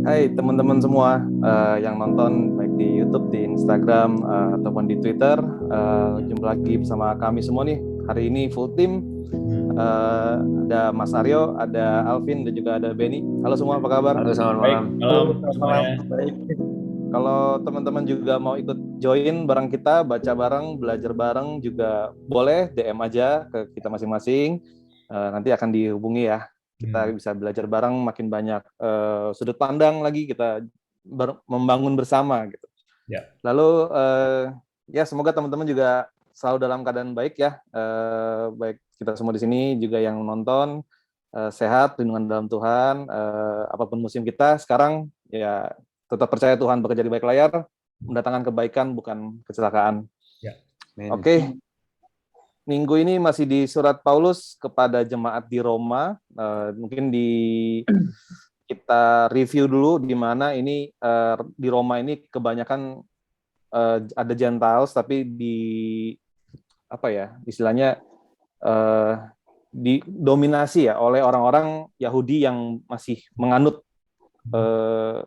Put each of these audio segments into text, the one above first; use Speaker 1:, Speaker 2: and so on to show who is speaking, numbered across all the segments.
Speaker 1: Hai teman-teman semua yang nonton baik di YouTube, di Instagram ataupun di Twitter. Jumpa lagi bersama kami semua nih. Hari ini full team. Ada Mas Aryo, ada Alvin dan juga ada Benny. Halo semua, apa kabar?
Speaker 2: Halo, selamat
Speaker 3: Baik,
Speaker 2: malam.
Speaker 3: malam
Speaker 1: Selamat malam.
Speaker 3: semuanya.
Speaker 1: Baik. Kalau teman-teman juga mau ikut join bareng kita, baca bareng, belajar bareng juga boleh, DM aja ke kita masing-masing. Nanti akan dihubungi ya. Kita bisa belajar bareng, makin banyak sudut pandang lagi kita membangun bersama gitu.
Speaker 3: Ya,
Speaker 1: Lalu ya semoga teman-teman juga selalu dalam keadaan baik ya. Baik kita semua di sini juga yang nonton sehat, lindungan dalam Tuhan. Apapun musim kita sekarang ya tetap percaya Tuhan bekerja di balik layar, mendatangkan kebaikan bukan kecelakaan.
Speaker 3: ya.
Speaker 2: Men.
Speaker 1: Oke, minggu ini masih di surat Paulus kepada jemaat di Roma. Mungkin kita review dulu di mana ini di Roma ini kebanyakan ada Gentiles tapi apa ya istilahnya uh, didominasi ya oleh orang-orang Yahudi yang masih menganut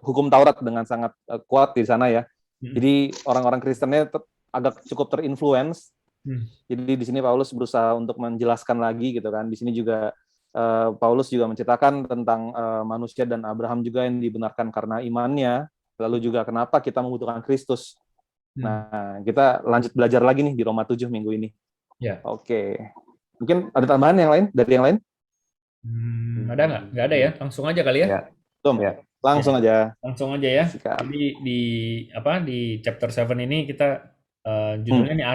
Speaker 1: hukum Taurat dengan sangat kuat di sana ya. Jadi orang-orang Kristennya agak cukup terinfluence. Jadi di sini Paulus berusaha untuk menjelaskan lagi gitu kan. Di sini juga Paulus juga menceritakan tentang manusia dan Abraham juga yang dibenarkan karena imannya. Lalu juga kenapa kita membutuhkan Kristus. Nah, kita lanjut belajar lagi nih di Roma 7 minggu ini.
Speaker 3: Ya.
Speaker 1: Oke. Mungkin ada tambahan yang lain dari yang lain?
Speaker 3: Ada nggak? Nggak ada ya? Langsung aja kali ya?
Speaker 2: Ya,
Speaker 1: Belum?
Speaker 2: ya.
Speaker 1: Langsung
Speaker 3: Ya,
Speaker 1: aja.
Speaker 3: langsung aja ya.
Speaker 1: Sikat.
Speaker 3: Jadi di chapter 7 ini kita judulnya nih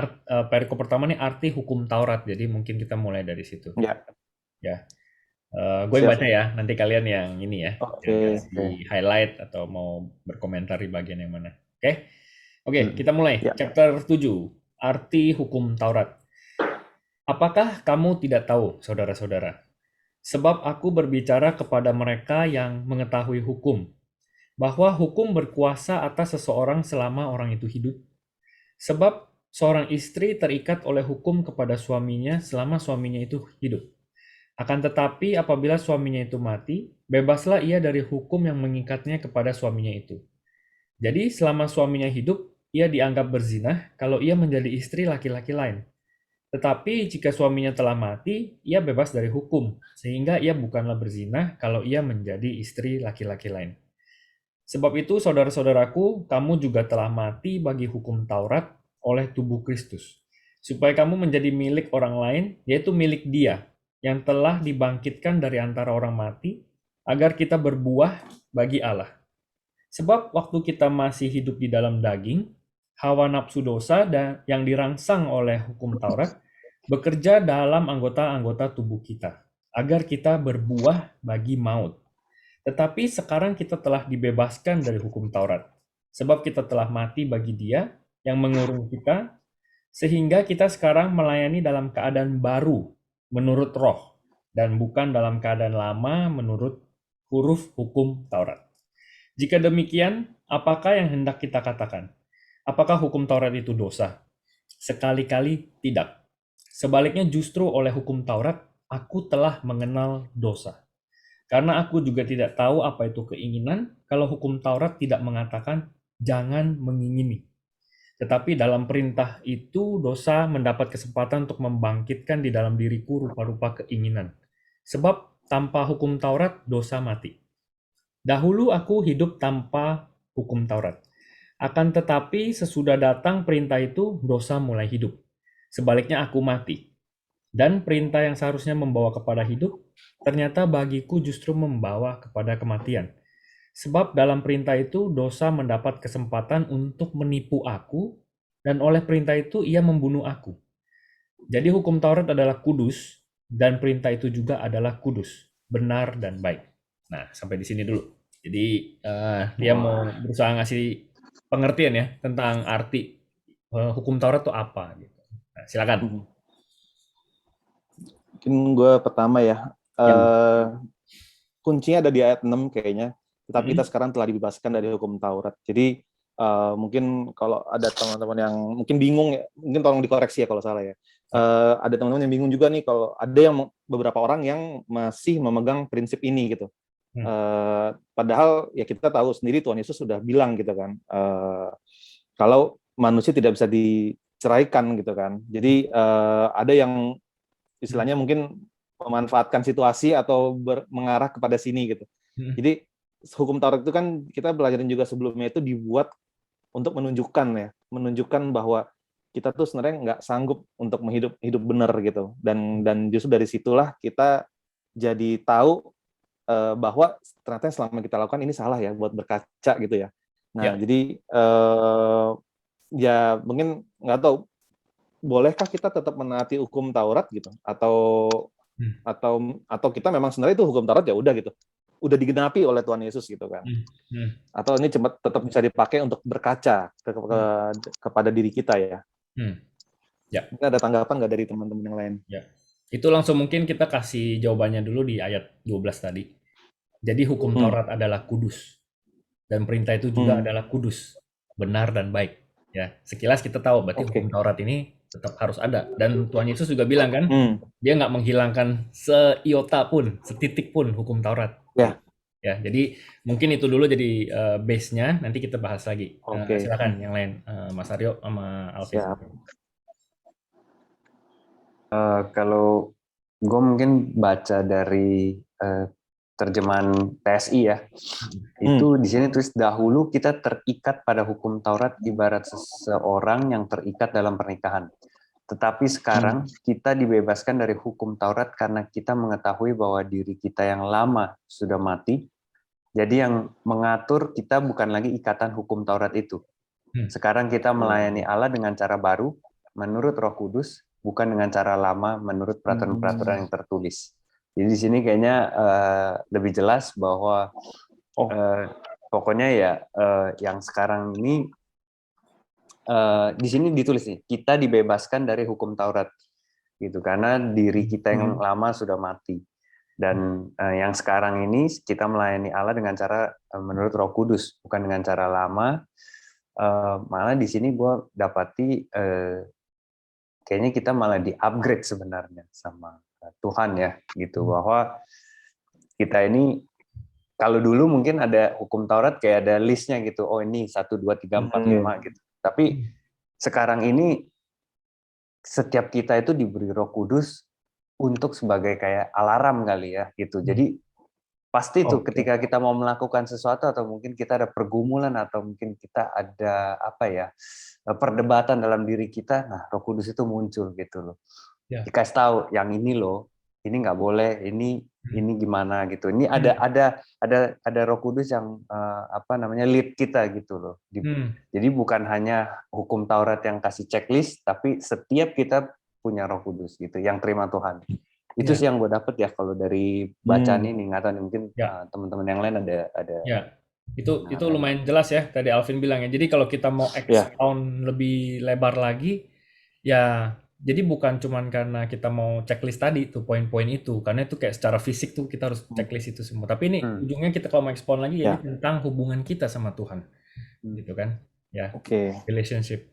Speaker 3: perikop pertama nih arti hukum Taurat. Jadi mungkin kita mulai dari situ.
Speaker 1: Ya.
Speaker 3: Ya. Gue yang
Speaker 1: Siap.
Speaker 3: baca ya, nanti kalian yang ini ya, yang
Speaker 1: Oke.
Speaker 3: kasih highlight atau mau berkomentar di bagian yang mana. Oke? Oke, kita mulai.
Speaker 1: Ya.
Speaker 3: Chapter 7, arti hukum Taurat. Apakah kamu tidak tahu, saudara-saudara? Sebab aku berbicara kepada mereka yang mengetahui hukum, bahwa hukum berkuasa atas seseorang selama orang itu hidup. Sebab seorang istri terikat oleh hukum kepada suaminya selama suaminya itu hidup. Akan tetapi apabila suaminya itu mati, bebaslah ia dari hukum yang mengikatnya kepada suaminya itu. Jadi selama suaminya hidup, ia dianggap berzinah kalau ia menjadi istri laki-laki lain. Tetapi jika suaminya telah mati, ia bebas dari hukum, sehingga ia bukanlah berzinah kalau ia menjadi istri laki-laki lain. Sebab itu, saudara-saudaraku, kamu juga telah mati bagi hukum Taurat oleh tubuh Kristus, supaya kamu menjadi milik orang lain, yaitu milik Dia, yang telah dibangkitkan dari antara orang mati, agar kita berbuah bagi Allah. Sebab waktu kita masih hidup di dalam daging, hawa nafsu dosa yang dirangsang oleh hukum Taurat bekerja dalam anggota-anggota tubuh kita, agar kita berbuah bagi maut. Tetapi sekarang kita telah dibebaskan dari hukum Taurat, sebab kita telah mati bagi Dia yang mengurung kita, sehingga kita sekarang melayani dalam keadaan baru menurut roh, dan bukan dalam keadaan lama menurut huruf hukum Taurat. Jika demikian, apakah yang hendak kita katakan? Apakah hukum Taurat itu dosa? Sekali-kali tidak. Sebaliknya justru oleh hukum Taurat, aku telah mengenal dosa. Karena aku juga tidak tahu apa itu keinginan, kalau hukum Taurat tidak mengatakan, jangan mengingini. Tetapi dalam perintah itu, dosa mendapat kesempatan untuk membangkitkan di dalam diriku rupa-rupa keinginan. Sebab tanpa hukum Taurat, dosa mati. Dahulu aku hidup tanpa hukum Taurat. Akan tetapi sesudah datang perintah itu, dosa mulai hidup. Sebaliknya aku mati. Dan perintah yang seharusnya membawa kepada hidup, ternyata bagiku justru membawa kepada kematian. Sebab dalam perintah itu, dosa mendapat kesempatan untuk menipu aku, dan oleh perintah itu ia membunuh aku. Jadi hukum Taurat adalah kudus, dan perintah itu juga adalah kudus, benar dan baik. Nah, sampai di sini dulu. Jadi dia mau berusaha ngasih pengertian ya tentang arti hukum Taurat itu apa gitu. Nah, silakan.
Speaker 1: Mungkin gue pertama ya. Kuncinya ada di ayat 6 kayaknya. Tetapi kita sekarang telah dibebaskan dari hukum Taurat. Jadi mungkin kalau ada teman-teman yang mungkin bingung ya, mungkin tolong dikoreksi ya kalau salah ya. Ada teman-teman yang bingung juga nih kalau ada yang beberapa orang yang masih memegang prinsip ini gitu.
Speaker 3: Hmm.
Speaker 1: Padahal ya kita tahu sendiri Tuhan Yesus sudah bilang gitu kan, kalau manusia tidak bisa diceraikan gitu kan. Jadi ada yang istilahnya mungkin memanfaatkan situasi atau mengarah kepada sini gitu.
Speaker 3: Hmm.
Speaker 1: Jadi hukum Taurat itu kan kita belajarin juga sebelumnya itu dibuat untuk menunjukkan ya, menunjukkan bahwa kita tuh sebenarnya nggak sanggup untuk hidup benar gitu. Dan justru dari situlah kita jadi tahu bahwa ternyata yang selama kita lakukan ini salah ya buat berkaca gitu ya. Nah,
Speaker 3: Ya.
Speaker 1: jadi ya mungkin nggak tahu bolehkah kita tetap menaati hukum Taurat gitu
Speaker 3: Hmm.
Speaker 1: atau kita memang sebenarnya itu hukum Taurat ya udah gitu. Udah digenapi oleh Tuhan Yesus gitu kan.
Speaker 3: Hmm. Hmm.
Speaker 1: Atau ini tetap bisa dipakai untuk berkaca kepada diri kita ya.
Speaker 3: Hmm. Ya.
Speaker 1: Mungkin ada tanggapan nggak dari teman-teman yang lain?
Speaker 3: Ya. Itu langsung mungkin kita kasih jawabannya dulu di ayat 12 tadi. Jadi hukum
Speaker 1: Hmm.
Speaker 3: Taurat adalah kudus. Dan perintah itu juga
Speaker 1: Hmm.
Speaker 3: adalah kudus, benar dan baik. Ya, sekilas kita tahu berarti hukum
Speaker 1: Oke.
Speaker 3: Taurat ini tetap harus ada. Dan Tuhan Yesus juga bilang kan,
Speaker 1: Hmm.
Speaker 3: dia nggak menghilangkan seiota pun, setitik pun hukum Taurat.
Speaker 1: Ya.
Speaker 3: Ya, jadi mungkin itu dulu jadi base-nya. Nanti kita bahas lagi.
Speaker 1: Oke.
Speaker 3: Silakan yang lain, Mas Aryo sama Alvin.
Speaker 1: Siap.
Speaker 2: Kalau gue mungkin baca dari terjemahan PSI ya, itu di sini tulis dahulu kita terikat pada hukum Taurat ibarat seseorang yang terikat dalam pernikahan. Tetapi sekarang kita dibebaskan dari hukum Taurat karena kita mengetahui bahwa diri kita yang lama sudah mati. Jadi yang mengatur kita bukan lagi ikatan hukum Taurat itu. Sekarang kita melayani Allah dengan cara baru, menurut Roh Kudus, bukan dengan cara lama menurut peraturan-peraturan yang tertulis. Jadi di sini kayaknya lebih jelas bahwa pokoknya ya yang sekarang ini di sini ditulis nih, kita dibebaskan dari hukum Taurat gitu karena diri kita yang lama sudah mati. Dan yang sekarang ini kita melayani Allah dengan cara menurut Roh Kudus, bukan dengan cara lama. Malah di sini gue dapati kayaknya kita malah di-upgrade sebenarnya sama Tuhan ya, gitu, bahwa kita ini kalau dulu mungkin ada hukum Taurat kayak ada listnya gitu, oh ini 1, 2, 3, 4, 5 gitu. Tapi sekarang ini setiap kita itu diberi Roh Kudus untuk sebagai kayak alarm kali ya, gitu. Jadi pasti tuh ketika kita mau melakukan sesuatu atau mungkin kita ada pergumulan atau mungkin kita ada apa ya, perdebatan dalam diri kita, nah Roh Kudus itu muncul gitu loh. Dikasih tahu yang ini loh, ini nggak boleh, ini gimana gitu. Ini ada Roh Kudus yang lead kita gitu loh. Jadi bukan hanya hukum Taurat yang kasih checklist, tapi setiap kita punya Roh Kudus gitu, yang terima Tuhan. Itu sih yang gue dapet ya kalau dari bacaan ini. Nggak tahu mungkin teman-teman yang lain ada.
Speaker 3: Ya, itu lumayan jelas ya tadi Alvin bilang ya. Jadi kalau kita mau expound lebih lebar lagi, ya jadi bukan cuman karena kita mau checklist tadi tuh poin-poin itu, karena itu kayak secara fisik tuh kita harus checklist itu semua. Tapi ini ujungnya kita kalau mau expound lagi ya ini tentang hubungan kita sama Tuhan, gitu kan? Ya, relationship.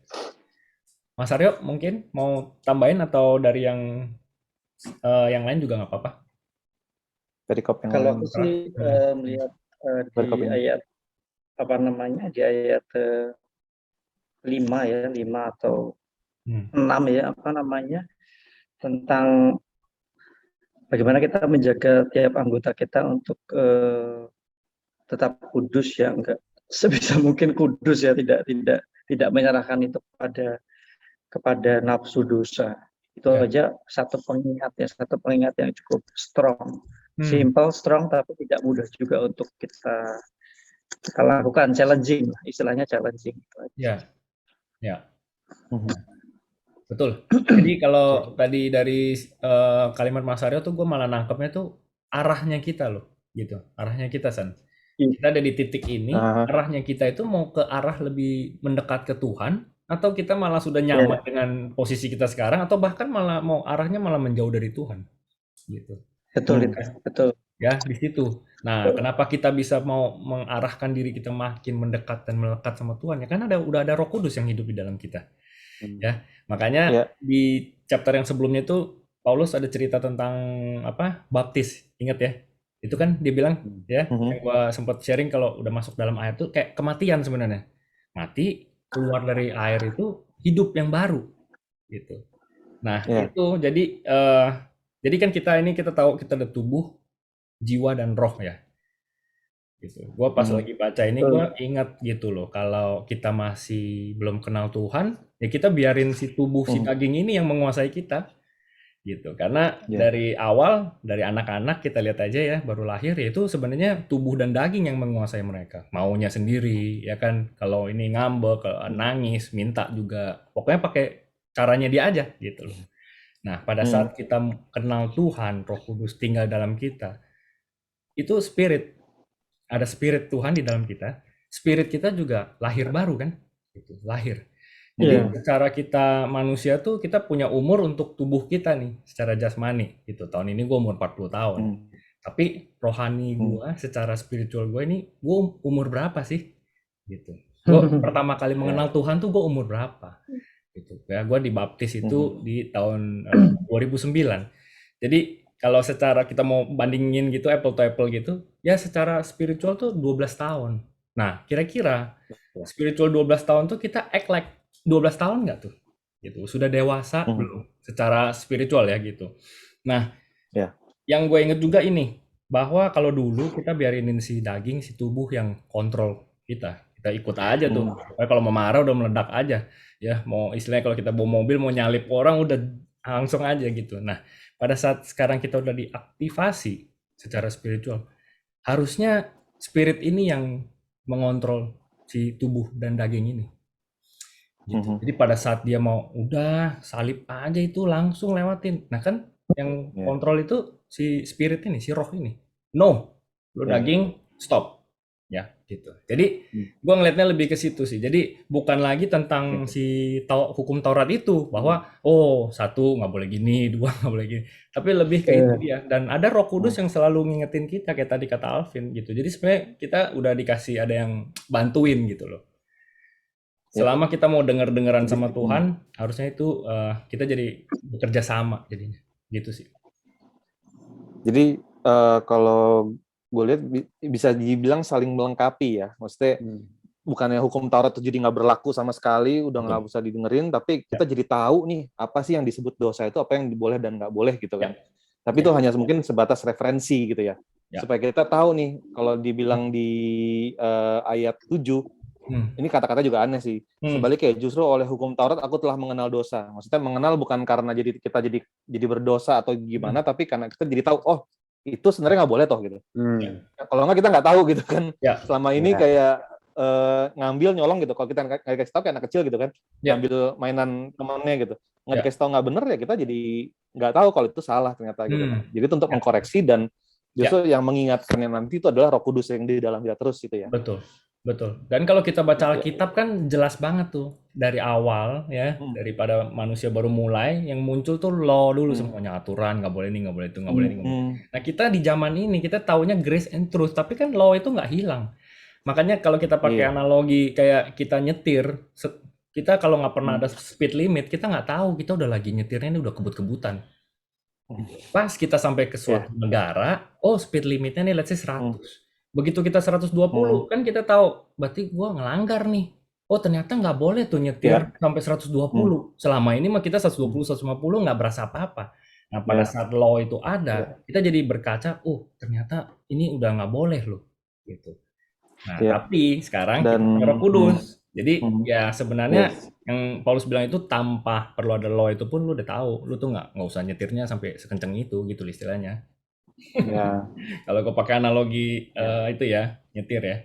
Speaker 3: Mas Aryo mungkin mau tambahin atau dari yang lain juga nggak apa-apa?
Speaker 4: Kalau aku sih melihat di ayat di ayat 5 atau 6 ya, tentang bagaimana kita menjaga tiap anggota kita untuk tetap kudus ya, enggak sebisa mungkin kudus ya, tidak menyerahkan itu kepada nafsu dosa. Itu aja satu pengingat yang cukup strong. Simple, strong, tapi tidak mudah juga untuk kita lakukan, challenging, istilahnya challenging.
Speaker 3: Ya. Betul. Jadi kalau tadi dari kalimat Mas Aryo tuh gue malah nangkepnya tuh arahnya kita loh, gitu. Arahnya kita, San. Kita ada di titik ini, arahnya kita itu mau ke arah lebih mendekat ke Tuhan, atau kita malah sudah nyaman dengan posisi kita sekarang, atau bahkan malah mau arahnya malah menjauh dari Tuhan, gitu.
Speaker 4: Betul.
Speaker 3: Ya, di situ. Nah, kenapa kita bisa mau mengarahkan diri kita makin mendekat dan melekat sama Tuhan? Ya karena udah ada Roh Kudus yang hidup di dalam kita. Ya, makanya di chapter yang sebelumnya itu Paulus ada cerita tentang baptis. Ingat ya? Itu kan dia bilang ya,
Speaker 1: Mhm.
Speaker 3: yang gua sempat sharing kalau udah masuk dalam air tuh kayak kematian sebenarnya. Mati, keluar dari air itu hidup yang baru gitu. Nah,
Speaker 1: Ya.
Speaker 3: itu jadi kan kita tahu kita ada tubuh, jiwa dan roh ya. Gitu. Gua pas
Speaker 1: Mhm.
Speaker 3: lagi baca ini gua ingat gitu loh, kalau kita masih belum kenal Tuhan, ya kita biarin si tubuh, si
Speaker 1: Mhm.
Speaker 3: daging ini yang menguasai kita gitu. Karena
Speaker 1: Ya.
Speaker 3: dari awal, dari anak-anak kita lihat aja ya, baru lahir ya itu sebenarnya tubuh dan daging yang menguasai mereka. Maunya sendiri, ya kan. Kalau ini ngambek, kalau nangis, minta juga. Pokoknya pakai caranya dia aja gitu loh. Nah, pada
Speaker 1: Mhm.
Speaker 3: saat kita kenal Tuhan, Roh Kudus tinggal dalam kita, itu spirit. Ada spirit Tuhan di dalam kita. Spirit kita juga lahir baru kan? Gitu, lahir. Jadi
Speaker 4: Iya.
Speaker 3: secara kita manusia tuh kita punya umur untuk tubuh kita nih secara jasmani gitu. Tahun ini gue umur 40 tahun.
Speaker 1: Mhm.
Speaker 3: Tapi rohani
Speaker 1: Mhm.
Speaker 3: gue secara spiritual gue ini gue umur berapa sih? Gitu. Gue pertama kali
Speaker 1: Ya.
Speaker 3: mengenal Tuhan tuh gue umur berapa? Gitu. Ya gue dibaptis itu
Speaker 1: Mhm.
Speaker 3: di tahun 2009. Jadi kalau secara kita mau bandingin gitu apple to apple gitu, ya secara spiritual tuh 12 tahun. Nah, kira-kira
Speaker 1: Ya.
Speaker 3: spiritual 12 tahun tuh kita act like 12 tahun nggak tuh? Gitu. Sudah dewasa
Speaker 1: Mhm.
Speaker 3: belum? Secara spiritual ya gitu. Nah,
Speaker 1: Ya.
Speaker 3: yang gue inget juga ini, bahwa kalau dulu kita biarinin si daging, si tubuh yang kontrol kita. Kita ikut aja tuh.
Speaker 1: Mhm.
Speaker 3: Pokoknya kalau mau marah udah meledak aja. Ya, mau istilahnya kalau kita bawa mobil mau nyalip orang udah langsung aja gitu. Nah, pada saat sekarang kita udah diaktifasi secara spiritual, harusnya spirit ini yang mengontrol si tubuh dan daging ini gitu.
Speaker 1: Mhm.
Speaker 3: Jadi pada saat dia mau udah salib aja itu langsung lewatin. Nah kan yang
Speaker 1: Ya.
Speaker 3: kontrol itu si spirit ini, si roh ini. No, lu
Speaker 1: Ya.
Speaker 3: daging stop. Ya, gitu. Jadi
Speaker 1: Mhm.
Speaker 3: gua ngelihatnya lebih ke situ sih. Jadi bukan lagi tentang
Speaker 1: Ya.
Speaker 3: si hukum Taurat itu bahwa oh satu nggak boleh gini, dua nggak boleh gini. Tapi lebih ke itu dia. Dan ada Roh Kudus yang selalu ngingetin kita kayak tadi kata Alvin gitu. Jadi sebenarnya kita udah dikasih ada yang bantuin gitu loh.
Speaker 1: Ya.
Speaker 3: Selama kita mau denger-dengeran
Speaker 1: Jadi,
Speaker 3: sama Tuhan, harusnya itu kita jadi bekerja sama jadinya. Gitu sih.
Speaker 1: Jadi kalau gue lihat bisa dibilang saling melengkapi ya. Maksudnya bukannya hukum Taurat itu jadi nggak berlaku sama sekali, udah nggak
Speaker 3: Betul.
Speaker 1: usah didengerin, tapi
Speaker 3: Ya.
Speaker 1: kita jadi tahu nih apa sih yang disebut dosa itu, apa yang boleh dan nggak boleh gitu kan.
Speaker 3: Ya.
Speaker 1: Tapi itu hanya mungkin sebatas referensi gitu ya.
Speaker 3: Ya.
Speaker 1: Supaya kita tahu nih, kalau dibilang di ayat 7, ini kata-kata juga aneh sih. Sebaliknya justru oleh hukum Taurat aku telah mengenal dosa. Maksudnya mengenal bukan karena kita jadi berdosa atau gimana, tapi karena kita jadi tahu, oh itu sebenarnya nggak boleh toh gitu. Kalau nggak kita nggak tahu gitu kan.
Speaker 3: Ya.
Speaker 1: Selama ini kayak ngambil nyolong gitu. Kalau kita nggak dikasih tahu kayak anak kecil gitu kan,
Speaker 3: Ya.
Speaker 1: ngambil mainan temannya gitu, nggak
Speaker 3: Ya.
Speaker 1: dikasih tahu nggak bener ya kita jadi nggak tahu kalau itu salah ternyata gitu kan. Jadi itu untuk mengkoreksi dan justru yang mengingatkannya nanti itu adalah Roh Kudus yang di dalam kita terus gitu ya.
Speaker 3: Betul, betul. Dan kalau kita baca Alkitab kan jelas banget tuh dari awal ya, daripada manusia baru mulai yang muncul tuh law dulu semuanya, aturan, nggak boleh ini, nggak boleh itu, nggak boleh ini, nggak boleh. Nah kita di zaman ini kita taunya grace and truth, tapi kan law itu nggak hilang. Makanya kalau kita pakai analogi kayak kita nyetir, kita kalau nggak pernah ada speed limit, kita nggak tahu kita udah lagi nyetirnya ini udah kebut-kebutan. Pas kita sampai ke suatu negara, oh speed limitnya nih let's say 100. Begitu kita 120, kan kita tahu, berarti gua ngelanggar nih. Oh ternyata nggak boleh tuh nyetir sampai 120. Selama ini mah kita 120, 150 nggak berasa apa-apa. Nah pada saat law itu ada, kita jadi berkaca, oh ternyata ini udah nggak boleh loh. Gitu. Nah tapi sekarang kita punya Roh Kudus. Jadi ya sebenarnya yang Paulus bilang itu tanpa perlu ada law itu pun lu udah tahu, lu tuh nggak usah nyetirnya sampai sekenceng itu gitu istilahnya.
Speaker 1: Ya.
Speaker 3: Kalau gue pakai analogi itu ya nyetir ya.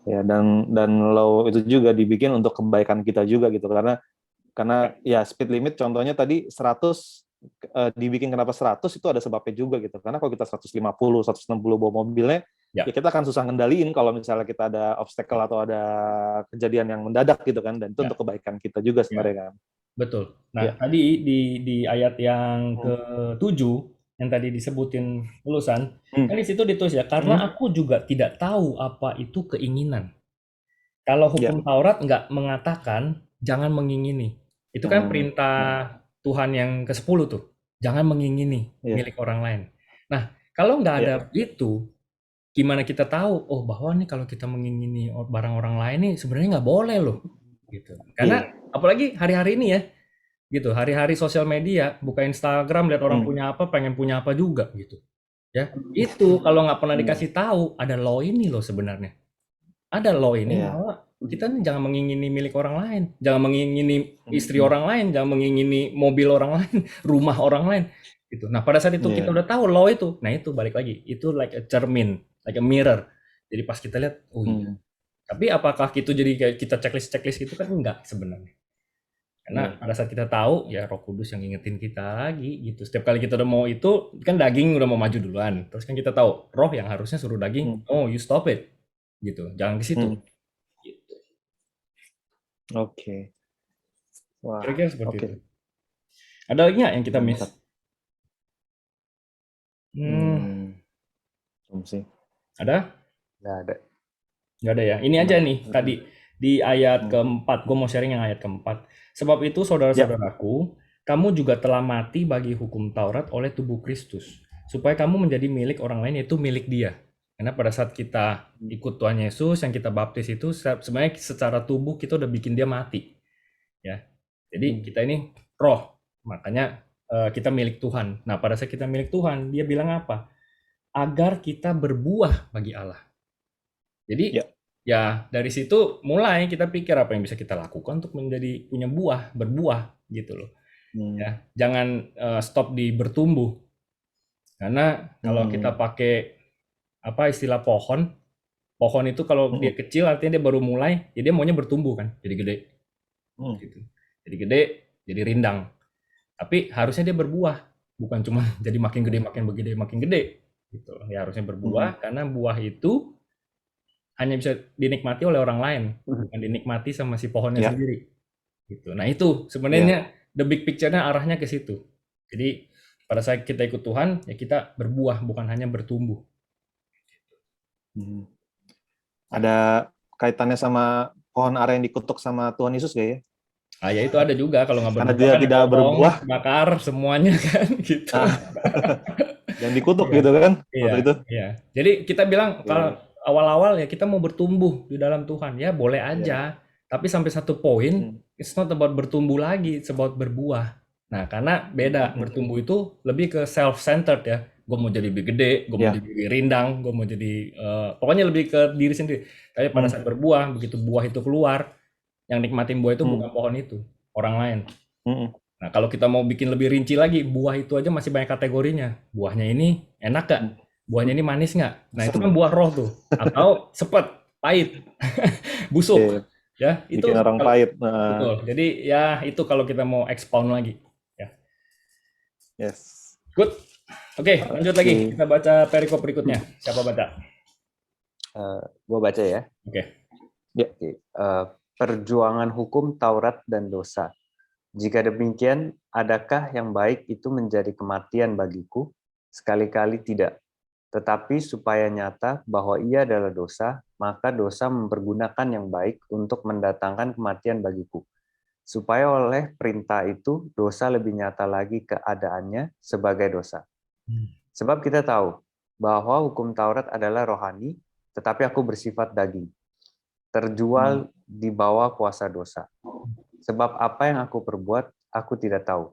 Speaker 1: Ya dan law itu juga dibikin untuk kebaikan kita juga gitu karena ya speed limit contohnya tadi 100 dibikin kenapa 100 itu ada sebabnya juga gitu karena kalau kita 150, 160 bawa mobilnya ya kita akan susah ngendaliin kalau misalnya kita ada obstacle atau ada kejadian yang mendadak gitu kan dan itu untuk kebaikan kita juga sebenarnya kan.
Speaker 3: Betul. Nah tadi di ayat yang ke-7 yang tadi disebutin lulusan, kan di situ ditulis ya, karena aku juga tidak tahu apa itu keinginan. Kalau hukum Taurat nggak mengatakan jangan mengingini. Itu kan perintah Tuhan yang ke-10 tuh. Jangan mengingini milik orang lain. Nah, Kalau nggak ada itu, gimana kita tahu, oh bahwa nih kalau kita mengingini barang orang lain nih sebenarnya nggak boleh loh, gitu. Karena apalagi hari-hari ini ya, gitu. Hari-hari sosial media, buka Instagram, lihat orang punya apa, pengen punya apa juga, gitu. Ya, itu kalau nggak pernah dikasih tahu, ada law ini loh sebenarnya. Ada law ini bahwa kita nih jangan mengingini milik orang lain, jangan mengingini istri orang lain, jangan mengingini mobil orang lain, rumah orang lain, gitu. Nah, pada saat itu kita udah tahu law itu, nah itu balik lagi, itu like a cermin, like a mirror. Jadi pas kita lihat, oh iya. Tapi apakah itu jadi kayak kita checklist itu kan enggak sebenarnya. Karena pada saat kita tahu, ya Roh Kudus yang ngingetin kita lagi gitu. Setiap kali kita udah mau itu, kan daging udah mau maju duluan. Terus kan kita tahu, roh yang harusnya suruh daging, oh you stop it. Gitu, jangan ke situ. Gitu.
Speaker 1: Oke. Wah,
Speaker 3: Kira-kira seperti itu. Ada lagi nggak yang kita miss?
Speaker 1: Sih.
Speaker 3: Ada?
Speaker 2: Nggak ada.
Speaker 3: Nggak ada ya. Ini aja nih tadi di ayat keempat. Gue mau sharing yang ayat keempat. Sebab itu saudara-saudaraku, kamu juga telah mati bagi hukum Taurat oleh tubuh Kristus, supaya kamu menjadi milik orang lain, yaitu milik Dia. Karena pada saat kita ikut Tuhan Yesus, yang kita baptis itu sebenarnya secara tubuh kita udah bikin dia mati. Ya. Jadi kita ini roh. Makanya kita milik Tuhan. Nah, pada saat kita milik Tuhan, dia bilang apa? Agar kita berbuah bagi Allah. Jadi ya dari situ mulai kita pikir apa yang bisa kita lakukan untuk menjadi punya buah, berbuah gitu loh. Ya, jangan stop di bertumbuh. Karena kalau kita pakai apa istilah pohon itu kalau dia kecil artinya dia baru mulai, jadi dia maunya bertumbuh kan, jadi gede. Gitu. Jadi gede, jadi rindang. Tapi harusnya dia berbuah, bukan cuma jadi makin gede, makin gede. Gitu. Ya harusnya berbuah karena buah itu hanya bisa dinikmati oleh orang lain, bukan dinikmati sama si pohonnya sendiri. Gitu. Nah itu sebenarnya the big picture-nya arahnya ke situ. Jadi pada saat kita ikut Tuhan, ya kita berbuah, bukan hanya bertumbuh.
Speaker 1: Ada kaitannya sama pohon ara yang dikutuk sama Tuhan Yesus gak ya?
Speaker 3: Ah ya itu ada juga kalau nggak berbuah.
Speaker 1: Karena dia
Speaker 3: kan
Speaker 1: tidak berbuah,
Speaker 3: bakar semuanya kan gitu.
Speaker 1: yang dikutuk gitu kan waktu itu.
Speaker 3: Iya. Jadi kita bilang kalau awal-awal ya kita mau bertumbuh di dalam Tuhan ya boleh aja. Tapi sampai satu poin, it's not about bertumbuh lagi, it's about berbuah. Nah karena beda bertumbuh itu lebih ke self-centered ya. Gue mau jadi lebih gede, gue mau jadi rindang, gue mau jadi pokoknya lebih ke diri sendiri. Tapi pada saat berbuah, begitu buah itu keluar, yang nikmatin buah itu bukan pohon itu, orang lain. Nah kalau kita mau bikin lebih rinci lagi, buah itu aja masih banyak kategorinya. Buahnya ini enak gak? Buahnya ini manis nggak? Nah itu kan buah roh tuh, atau sepet, pahit, busuk. Ya itu
Speaker 1: bikin orang pahit.
Speaker 3: Betul. Jadi ya itu kalau kita mau expound lagi. Ya.
Speaker 1: Yes.
Speaker 3: Good. Oke, lanjut lagi. Kita baca perikop berikutnya. Siapa baca?
Speaker 2: Gue baca ya.
Speaker 3: Oke.
Speaker 2: Perjuangan hukum Taurat dan dosa. Jika demikian, adakah yang baik itu menjadi kematian bagiku? Sekali-kali tidak. Tetapi supaya nyata bahwa ia adalah dosa, maka dosa mempergunakan yang baik untuk mendatangkan kematian bagiku. Supaya oleh perintah itu, dosa lebih nyata lagi keadaannya sebagai dosa. Sebab kita tahu bahwa hukum Taurat adalah rohani, tetapi aku bersifat daging. Terjual di bawah kuasa dosa. Sebab apa yang aku perbuat, aku tidak tahu.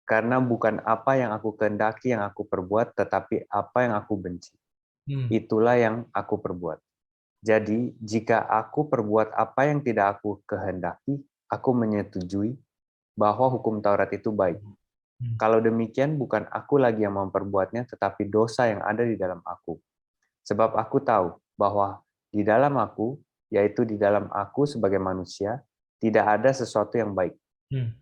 Speaker 2: Karena bukan apa yang aku kehendaki yang aku perbuat, tetapi apa yang aku benci. Itulah yang aku perbuat. Jadi, jika aku perbuat apa yang tidak aku kehendaki, aku menyetujui bahwa hukum Taurat itu baik. Kalau demikian, bukan aku lagi yang memperbuatnya, tetapi dosa yang ada di dalam aku. Sebab aku tahu bahwa di dalam aku, yaitu di dalam aku sebagai manusia, tidak ada sesuatu yang baik.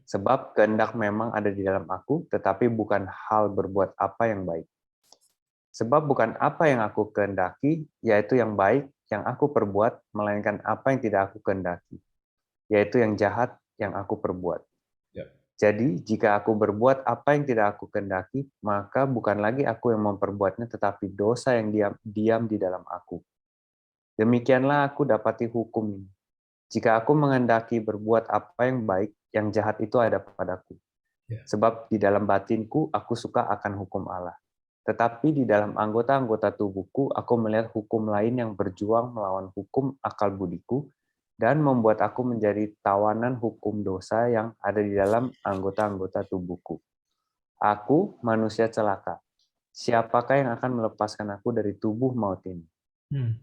Speaker 2: Sebab kehendak memang ada di dalam aku, tetapi bukan hal berbuat apa yang baik. Sebab bukan apa yang aku kehendaki, yaitu yang baik, yang aku perbuat, melainkan apa yang tidak aku kehendaki, yaitu yang jahat yang aku perbuat. Jadi, jika aku berbuat apa yang tidak aku kehendaki, maka bukan lagi aku yang memperbuatnya, tetapi dosa yang diam di dalam aku. Demikianlah aku dapati hukum ini. Jika aku menghendaki berbuat apa yang baik, yang jahat itu ada padaku. Sebab di dalam batinku aku suka akan hukum Allah. Tetapi di dalam anggota-anggota tubuhku, aku melihat hukum lain yang berjuang melawan hukum akal budiku dan membuat aku menjadi tawanan hukum dosa yang ada di dalam anggota-anggota tubuhku. Aku manusia celaka. Siapakah yang akan melepaskan aku dari tubuh maut ini?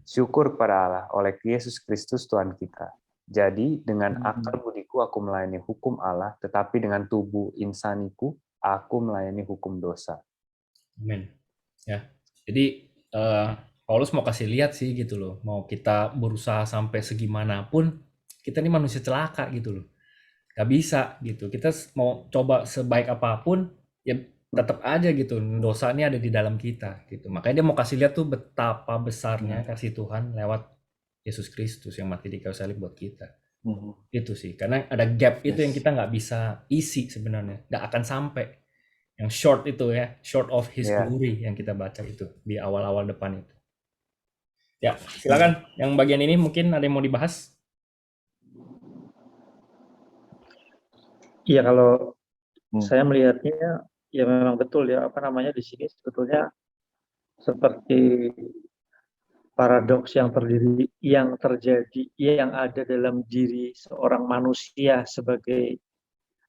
Speaker 2: Syukur kepada Allah oleh Yesus Kristus Tuhan kita. Jadi dengan akal budiku aku melayani hukum Allah, tetapi dengan tubuh insaniku aku melayani hukum dosa.
Speaker 3: Amin. Ya. Jadi Paulus mau kasih lihat sih gitu loh. Mau kita berusaha sampai segimanapun, kita ini manusia celaka gitu loh. Gak bisa gitu. Kita mau coba sebaik apapun, ya tetap aja gitu. Dosa ini ada di dalam kita gitu. Makanya dia mau kasih lihat tuh betapa besarnya kasih Tuhan lewat Yesus Kristus yang mati di kayu salib buat kita. Itu sih. Karena ada gap itu yang kita nggak bisa isi sebenarnya. Nggak akan sampai. Yang short itu ya, short of his glory yang kita baca itu di awal-awal depan itu. Ya, silakan. Yang bagian ini mungkin ada yang mau dibahas?
Speaker 4: Iya, kalau saya melihatnya ya memang betul ya, di sini sebetulnya seperti paradoks yang terjadi yang ada dalam diri seorang manusia sebagai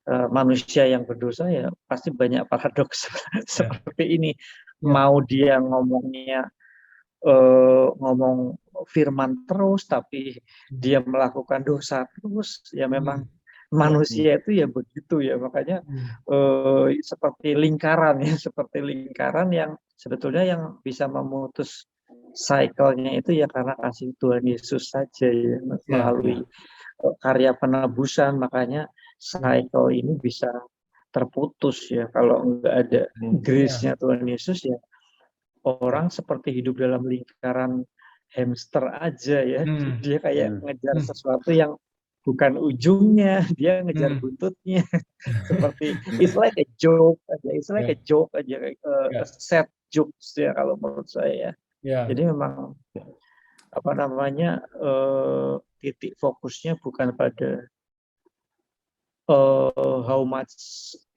Speaker 4: manusia yang berdosa, ya pasti banyak paradoks seperti ini. Mau dia ngomongnya ngomong firman terus, tapi dia melakukan dosa terus, ya memang manusia itu ya begitu ya. Makanya seperti lingkaran yang sebetulnya yang bisa memutus cycle-nya itu ya karena kasih Tuhan Yesus saja ya, melalui karya penebusan. Makanya cycle ini bisa terputus ya. Kalau nggak ada grace-nya Tuhan Yesus, ya orang seperti hidup dalam lingkaran hamster aja ya. Dia kayak ngejar sesuatu yang bukan ujungnya, dia ngejar buntutnya. Seperti it's like a joke aja, set jokes ya kalau menurut saya ya. Jadi memang titik fokusnya bukan pada how much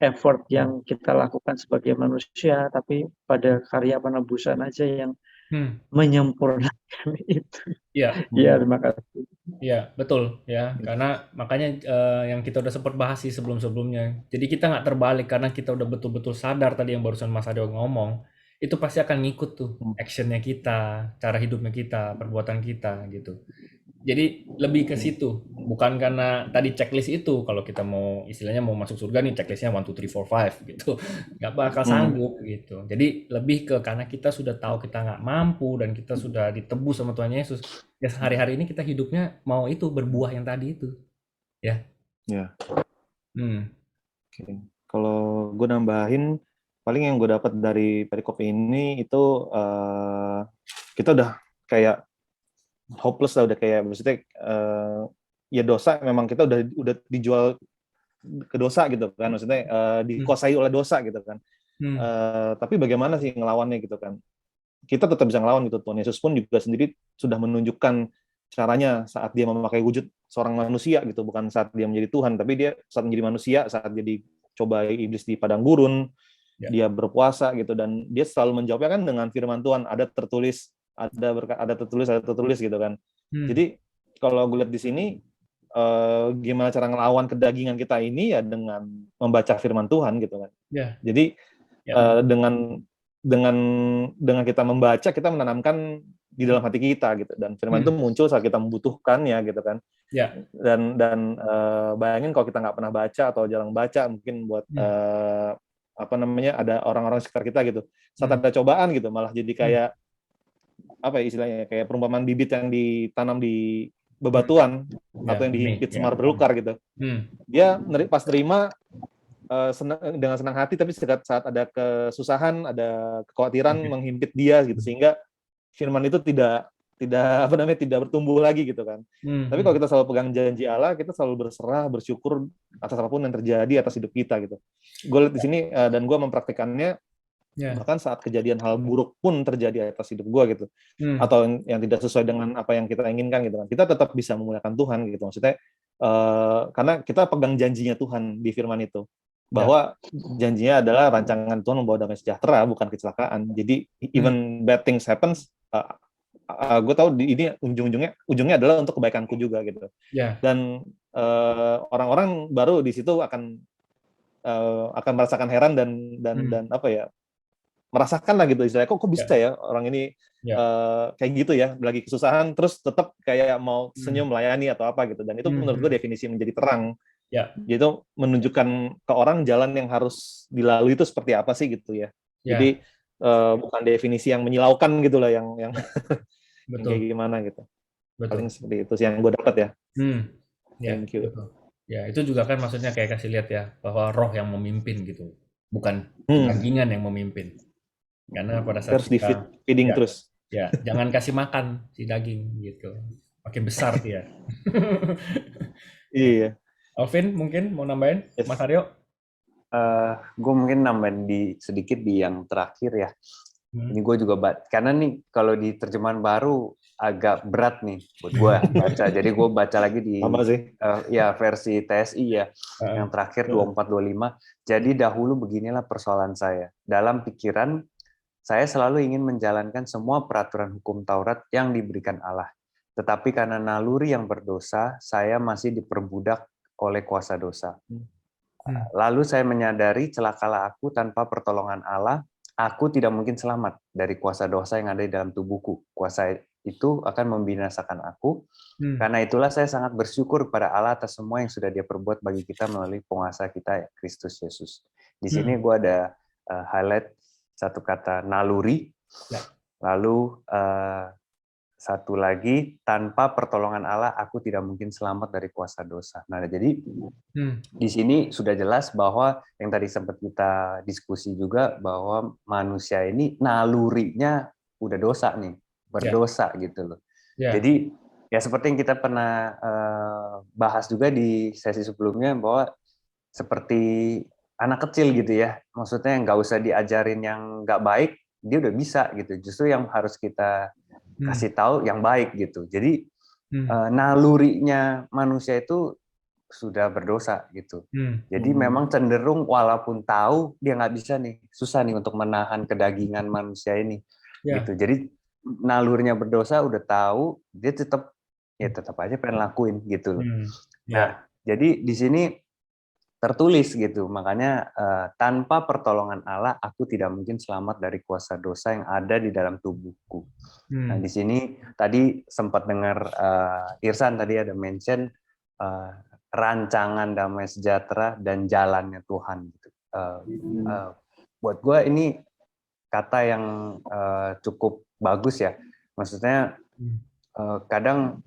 Speaker 4: effort yang kita lakukan sebagai manusia, tapi pada karya penebusan aja yang menyempurnakan itu.
Speaker 3: Iya.
Speaker 4: Ya, terima kasih.
Speaker 3: Iya, betul ya. Karena makanya yang kita udah sempat bahas sih sebelum-sebelumnya. Jadi kita nggak terbalik karena kita udah betul-betul sadar tadi yang barusan Mas Ado ngomong. Itu pasti akan ngikut tuh actionnya kita, cara hidupnya kita, perbuatan kita gitu. Jadi lebih ke situ, bukan karena tadi checklist itu. Kalau kita mau istilahnya mau masuk surga nih checklistnya 1, 2, 3, 4, 5 gitu, nggak bakal sanggup gitu. Jadi lebih ke karena kita sudah tahu kita nggak mampu dan kita sudah ditebus sama Tuhan Yesus. Ya sehari-hari ini kita hidupnya mau itu berbuah yang tadi itu, ya.
Speaker 1: Ya. Oke. Kalau gue nambahin, paling yang gue dapat dari perikop ini itu kita udah kayak hopeless lah, udah kayak maksudnya ya dosa memang kita udah dijual ke dosa gitu kan, maksudnya dikuasai oleh dosa gitu kan. Tapi bagaimana sih ngelawannya gitu kan? Kita tetap bisa ngelawan gitu. Tuhan Yesus pun juga sendiri sudah menunjukkan caranya saat dia memakai wujud seorang manusia gitu, bukan saat dia menjadi Tuhan, tapi dia saat menjadi manusia, saat jadi coba iblis di padang gurun, dia berpuasa gitu, dan dia selalu menjawabnya kan dengan firman Tuhan, ada tertulis gitu kan. Jadi kalau gue lihat di sini gimana cara ngelawan kedagingan kita ini ya dengan membaca firman Tuhan gitu kan. Jadi dengan kita membaca, kita menanamkan di dalam hati kita gitu, dan firman itu muncul saat kita membutuhkannya gitu kan. Dan bayangin kalau kita nggak pernah baca atau jarang baca, mungkin buat ada orang-orang sekitar kita gitu, saat ada cobaan gitu malah jadi kayak apa ya istilahnya, kayak perumpamaan bibit yang ditanam di bebatuan atau yang dihimpit semar belukar gitu. Dia pas terima dengan senang hati, tapi saat ada kesusahan, ada kekhawatiran menghimpit dia gitu, sehingga firman itu tidak bertumbuh lagi gitu kan. Tapi kalau kita selalu pegang janji Allah, kita selalu berserah, bersyukur atas apapun yang terjadi atas hidup kita gitu. Gue lihat di sini dan gue mempraktikannya bahkan saat kejadian hal buruk pun terjadi atas hidup gue gitu, atau yang tidak sesuai dengan apa yang kita inginkan gitu kan, kita tetap bisa memuliakan Tuhan gitu. Maksudnya karena kita pegang janjinya Tuhan di firman itu. bahwa janjinya adalah rancangan Tuhan membawa damai sejahtera, bukan kecelakaan. Jadi even bad things happens, gue tahu ini ujungnya adalah untuk kebaikanku juga gitu.
Speaker 3: Ya.
Speaker 1: Dan orang-orang baru di situ akan merasakan heran dan apa ya, merasakan lah gitu istilahnya, kok bisa ya orang ini kayak gitu ya, lagi kesusahan terus tetap kayak mau senyum melayani atau apa gitu. Dan itu menurut gue definisi menjadi terang. Jadi menunjukkan ke orang jalan yang harus dilalui itu seperti apa sih gitu ya. Jadi bukan definisi yang menyilaukan gitu lah, yang
Speaker 3: Betul.
Speaker 1: kayak gimana gitu.
Speaker 3: Betul.
Speaker 1: Paling seperti itu sih yang gue dapat ya.
Speaker 3: Thank you. Betul. Ya, itu juga kan maksudnya kayak kasih lihat ya, bahwa roh yang memimpin gitu, bukan kedagingan yang memimpin. Karena pada saat
Speaker 1: harus di-feeding terus.
Speaker 3: Ya, jangan kasih makan si daging gitu. Makin besar dia.
Speaker 1: Iya.
Speaker 3: Alvin mungkin mau nambahin? Mas Aryo?
Speaker 2: Gue mungkin nambahin sedikit di yang terakhir ya. Ini gue juga karena nih kalau di terjemahan baru agak berat nih buat gue baca. Jadi gue baca lagi di versi TSI ya, yang terakhir 24-25. Jadi dahulu beginilah persoalan saya. Dalam pikiran, saya selalu ingin menjalankan semua peraturan hukum Taurat yang diberikan Allah. Tetapi karena naluri yang berdosa, saya masih diperbudak oleh kuasa dosa. Lalu saya menyadari celakalah aku tanpa pertolongan Allah. Aku tidak mungkin selamat dari kuasa dosa yang ada di dalam tubuhku. Kuasa itu akan membinasakan aku. Karena itulah saya sangat bersyukur pada Allah atas semua yang sudah Dia perbuat bagi kita melalui penguasa kita, Kristus Yesus. Di sini gue ada highlight satu kata naluri. Lalu satu lagi, tanpa pertolongan Allah aku tidak mungkin selamat dari kuasa dosa. Nah, jadi di sini sudah jelas bahwa yang tadi sempat kita diskusi juga bahwa manusia ini nalurinya udah dosa nih, berdosa gitu loh. Jadi ya seperti yang kita pernah bahas juga di sesi sebelumnya, bahwa seperti anak kecil gitu ya, maksudnya nggak usah diajarin yang nggak baik, dia udah bisa gitu. Justru yang harus kita kasih tahu yang baik gitu. Jadi nalurinya manusia itu sudah berdosa gitu. Jadi memang cenderung walaupun tahu dia nggak bisa nih, susah nih untuk menahan kedagingan manusia ini. Gitu. Jadi nalurinya berdosa udah tahu, dia tetap aja pengen lakuin gitu loh. Nah, jadi di sini tertulis gitu, makanya tanpa pertolongan Allah aku tidak mungkin selamat dari kuasa dosa yang ada di dalam tubuhku. Nah, di sini tadi sempat dengar Irsan tadi ada mention rancangan damai sejahtera dan jalannya Tuhan gitu. Buat gue ini kata yang cukup bagus ya. Maksudnya kadang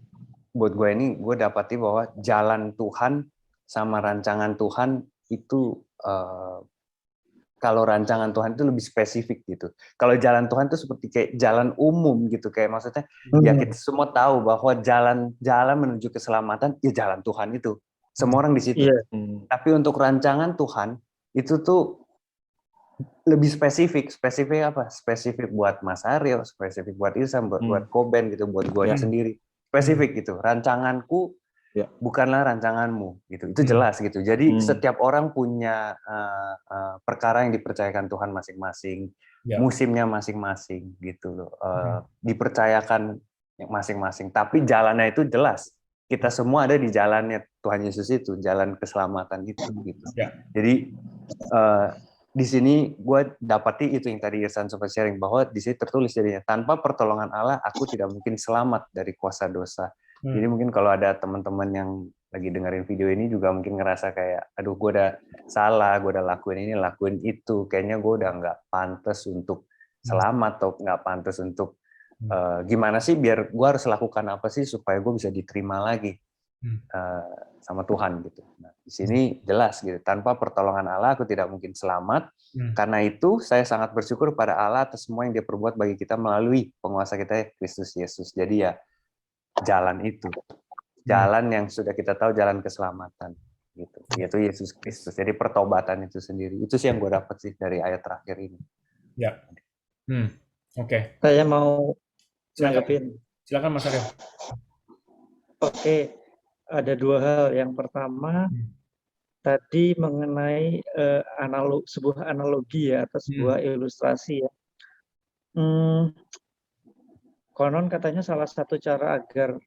Speaker 2: buat gue ini gue dapati bahwa jalan Tuhan sama rancangan Tuhan itu kalau rancangan Tuhan itu lebih spesifik gitu. Kalau jalan Tuhan itu seperti kayak jalan umum gitu, kayak maksudnya ya kita semua tahu bahwa jalan menuju keselamatan ya jalan Tuhan itu. Semua orang di situ. Tapi untuk rancangan Tuhan itu tuh lebih spesifik. Spesifik apa? Spesifik buat Mas Aryo, spesifik buat Irsan, buat Koben gitu, buat gue sendiri. Spesifik gitu. Rancanganku bukanlah rancanganmu gitu. Itu jelas gitu. Jadi setiap orang punya perkara yang dipercayakan Tuhan masing-masing, musimnya masing-masing gitu loh. Dipercayakan masing-masing, tapi jalannya itu jelas. Kita semua ada di jalannya Tuhan Yesus itu, jalan keselamatan itu gitu. Jadi di sini gue dapati itu yang tadi Irsan sempat sharing, bahwa di sini tertulis jadinya tanpa pertolongan Allah aku tidak mungkin selamat dari kuasa dosa. Jadi mungkin kalau ada teman-teman yang lagi dengerin video ini juga mungkin ngerasa kayak, aduh gue udah salah, gue udah lakuin ini, lakuin itu, kayaknya gue udah nggak pantas untuk selamat atau nggak pantas untuk gimana sih biar gue harus lakukan apa sih supaya gue bisa diterima lagi sama Tuhan gitu. Nah, di sini jelas gitu, tanpa pertolongan Allah aku tidak mungkin selamat. Karena itu saya sangat bersyukur pada Allah atas semua yang Dia perbuat bagi kita melalui penguasa kita Kristus Yesus. Jadi ya jalan itu, jalan yang sudah kita tahu, jalan keselamatan gitu, yaitu Yesus Kristus. Jadi pertobatan itu sendiri, itu sih yang gue dapat sih dari ayat terakhir ini.
Speaker 3: Oke.
Speaker 4: Saya mau nanggepin.
Speaker 3: Silakan Mas Aryo.
Speaker 4: Oke, ada dua hal. Yang pertama, tadi mengenai sebuah analogi ya atau sebuah ilustrasi ya. Konon katanya salah satu cara agar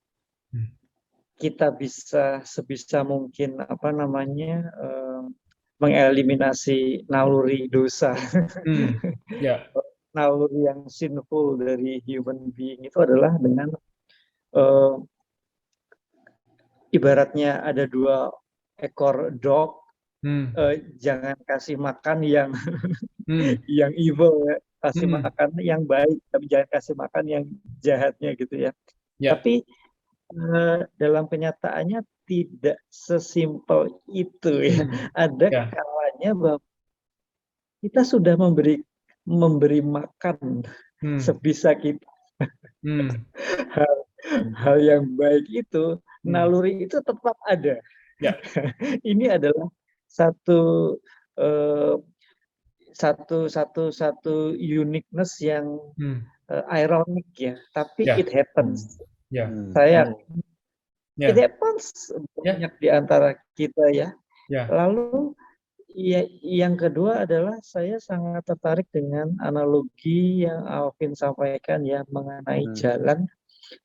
Speaker 4: kita bisa sebisa mungkin mengeliminasi naluri dosa,
Speaker 3: Ya.
Speaker 4: naluri yang sinful dari human being itu adalah dengan ibaratnya ada 2 ekor dog, jangan kasih makan yang yang evil ya, kasih makan yang baik, tapi jangan kasih makan yang jahatnya gitu ya.
Speaker 3: Ya.
Speaker 4: Tapi dalam kenyataannya tidak sesimpel itu ya. Ada kalanya bahwa kita sudah memberi makan sebisa kita hal yang baik itu, naluri itu tetap ada.
Speaker 3: Ya.
Speaker 4: Ini adalah satu uniqueness yang ironik ya, tapi it happens. Saya it happens banyak di antara kita ya. Lalu yang kedua adalah saya sangat tertarik dengan analogi yang Alvin sampaikan ya mengenai jalan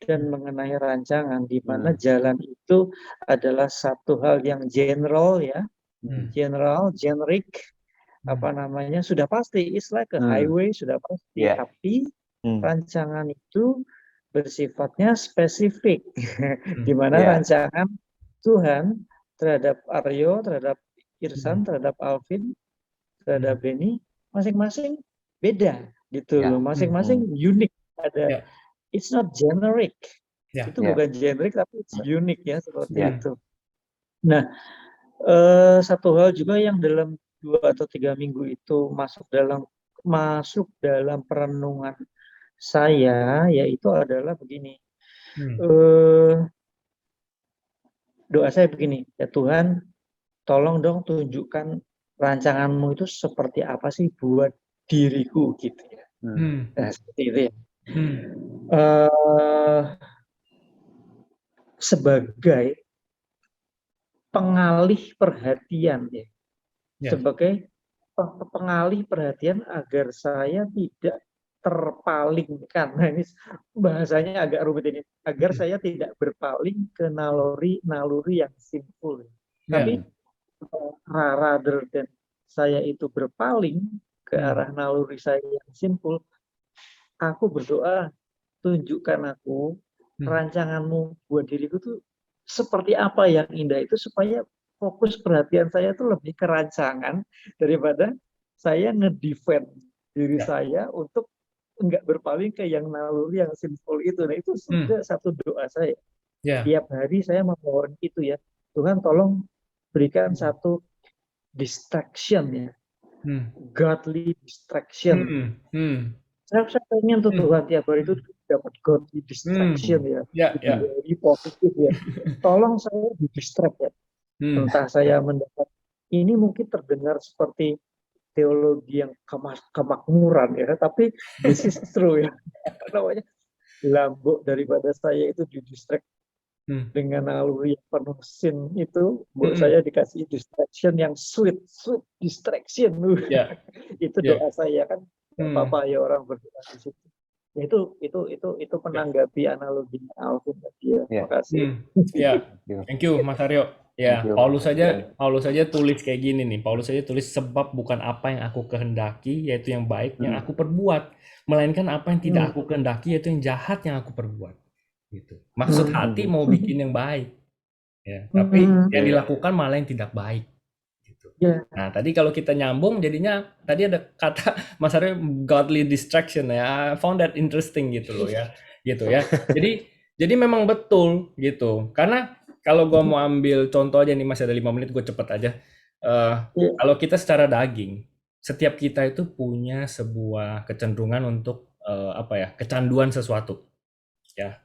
Speaker 4: dan mengenai rancangan, di mana jalan itu adalah satu hal yang general ya, generic, sudah pasti, it's like a highway, sudah pasti, tapi rancangan itu bersifatnya spesifik, di mana rancangan Tuhan terhadap Aryo, terhadap Irsan, terhadap Alvin, terhadap Benny, masing-masing beda gitu loh, masing-masing unik, ada it's not generic, itu bukan generic tapi it's unique ya, seperti itu. Nah, satu hal juga yang dalam 2 atau 3 minggu itu masuk dalam perenungan saya, yaitu adalah begini. Doa saya begini, ya Tuhan, tolong dong tunjukkan rancanganmu itu seperti apa sih buat diriku gitu ya. Nah, seperti itu ya. Sebagai pengalih perhatian ya. Sebagai pengalih perhatian agar saya tidak terpalingkan. Nah, ini bahasanya agak rumit ini. Agar saya tidak berpaling ke naluri yang sinful. Tapi rather than saya itu berpaling ke arah naluri saya yang sinful, aku berdoa, tunjukkan aku rancanganmu buat diriku tuh seperti apa yang indah itu, supaya fokus perhatian saya tuh lebih ke rancangan daripada saya ngedefend diri saya untuk enggak berpaling ke yang naluri yang sinful itu. Nah, itu sudah satu doa saya. Tiap hari saya memohon itu ya, Tuhan tolong berikan satu distraction ya, godly distraction. Saya pengen tuh Tuhan tiap hari itu dapat godly distraction ya, jadi positif ya. Tolong saya di distract ya. Entah saya mendapat, ini mungkin terdengar seperti teologi yang kemakmuran ya, tapi this is true ya. Namanya lambok daripada saya itu di distract dengan naluri yang penuh sin itu, saya dikasih distraction yang sweet distraction. Itu doa saya kan, Bapak ya orang berdoa di situ. Itu menanggapi analogi Alvin tadi ya. Terima kasih.
Speaker 3: Thank you Mas Aryo. Ya, Paulus saja tulis kayak gini nih. Paulus saja tulis, sebab bukan apa yang aku kehendaki yaitu yang baik yang aku perbuat, melainkan apa yang tidak aku kehendaki yaitu yang jahat yang aku perbuat. Gitu. Maksud hati mau bikin yang baik, ya, tapi yang dilakukan malah yang tidak baik. Gitu. Nah, tadi kalau kita nyambung, jadinya tadi ada kata Mas Aryo godly distraction ya. I found that interesting gitu loh ya, gitu ya. Jadi memang betul gitu. Karena kalau gue mau ambil contoh aja nih, masih ada 5 menit, gue cepet aja. Kalau kita secara daging, setiap kita itu punya sebuah kecenderungan untuk kecanduan sesuatu, ya.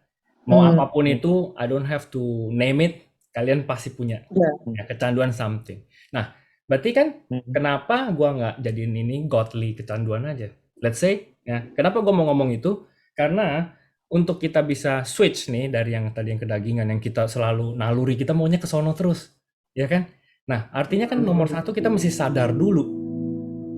Speaker 3: Mau apapun itu, I don't have to name it, kalian pasti punya ya, kecanduan something. Nah, berarti kan kenapa gue nggak jadiin ini godly kecanduan aja? Let's say, ya, kenapa gue mau ngomong itu? Karena untuk kita bisa switch nih dari yang tadi yang kedagingan, yang kita selalu naluri kita maunya ke sono terus, ya kan? Nah, artinya kan nomor satu kita mesti sadar dulu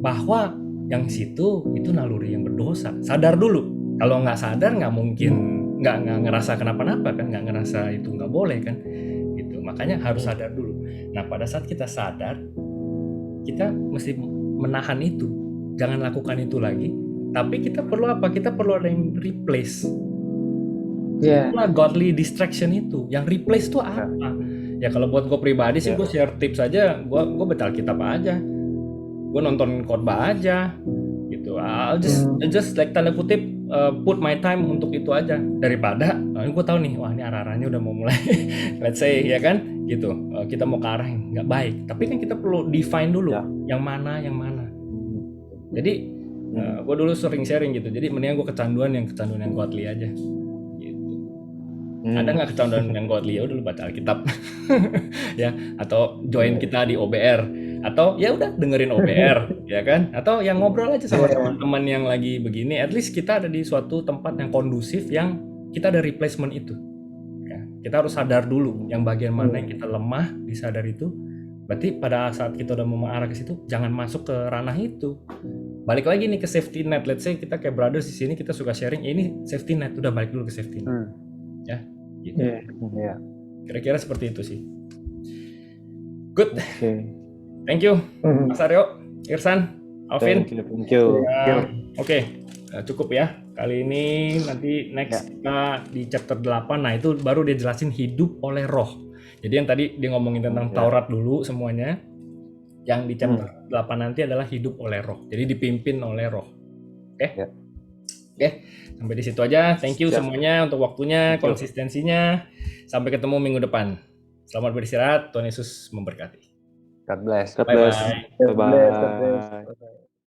Speaker 3: bahwa yang situ itu naluri yang berdosa. Sadar dulu. Kalau nggak sadar nggak mungkin nggak ngerasa kenapa-napa kan, nggak ngerasa itu nggak boleh kan, gitu. Makanya harus sadar dulu. Nah, pada saat kita sadar, kita mesti menahan itu, jangan lakukan itu lagi. Tapi kita perlu apa? Kita perlu ada yang replace. Itulah godly distraction itu. Yang replace itu apa? Ya kalau buat gue pribadi sih, gue share tips aja. Gue baca Alkitab aja. Gue nonton khotbah aja. Gitu. I'll just like tanda kutip put my time untuk itu aja, daripada gue tahu nih, wah ini arah-arahnya udah mau mulai let's say ya kan gitu, kita mau ke arah yang nggak baik, tapi kan kita perlu define dulu yang mana. Jadi gue dulu sering sharing gitu, jadi mendingan gue kecanduan yang godly aja gitu. Ada nggak kecanduan yang godly? Ya udah lu baca Alkitab ya, atau join kita di OBR, atau ya udah dengerin OBR ya kan, atau yang ngobrol aja sama teman-teman yang lagi begini. At least kita ada di suatu tempat yang kondusif, yang kita ada replacement itu ya. Kita harus sadar dulu yang bagian mana yang kita lemah, disadar itu. Berarti pada saat kita udah mau mengarah ke situ, jangan masuk ke ranah itu. Balik lagi nih ke safety net. Let's say kita kayak brothers di sini, kita suka sharing, ini safety net, udah balik dulu ke safety net ya gitu. Kira-kira seperti itu sih. Good. Thank you, Mas Aryo, Irsan, Alvin.
Speaker 1: Thank you.
Speaker 3: Oke, cukup ya. Kali ini nanti next kita di chapter 8. Nah, itu baru dia jelasin hidup oleh roh. Jadi yang tadi dia ngomongin tentang Taurat dulu semuanya. Yang di chapter 8 nanti adalah hidup oleh roh. Jadi dipimpin oleh roh. Oke? Sampai di situ aja. Thank you semuanya untuk waktunya, konsistensinya. Sampai ketemu minggu depan. Selamat beristirahat. Tuhan Yesus memberkati.
Speaker 2: God bless.
Speaker 1: God bless.
Speaker 3: Bye-bye.
Speaker 1: Bye-bye.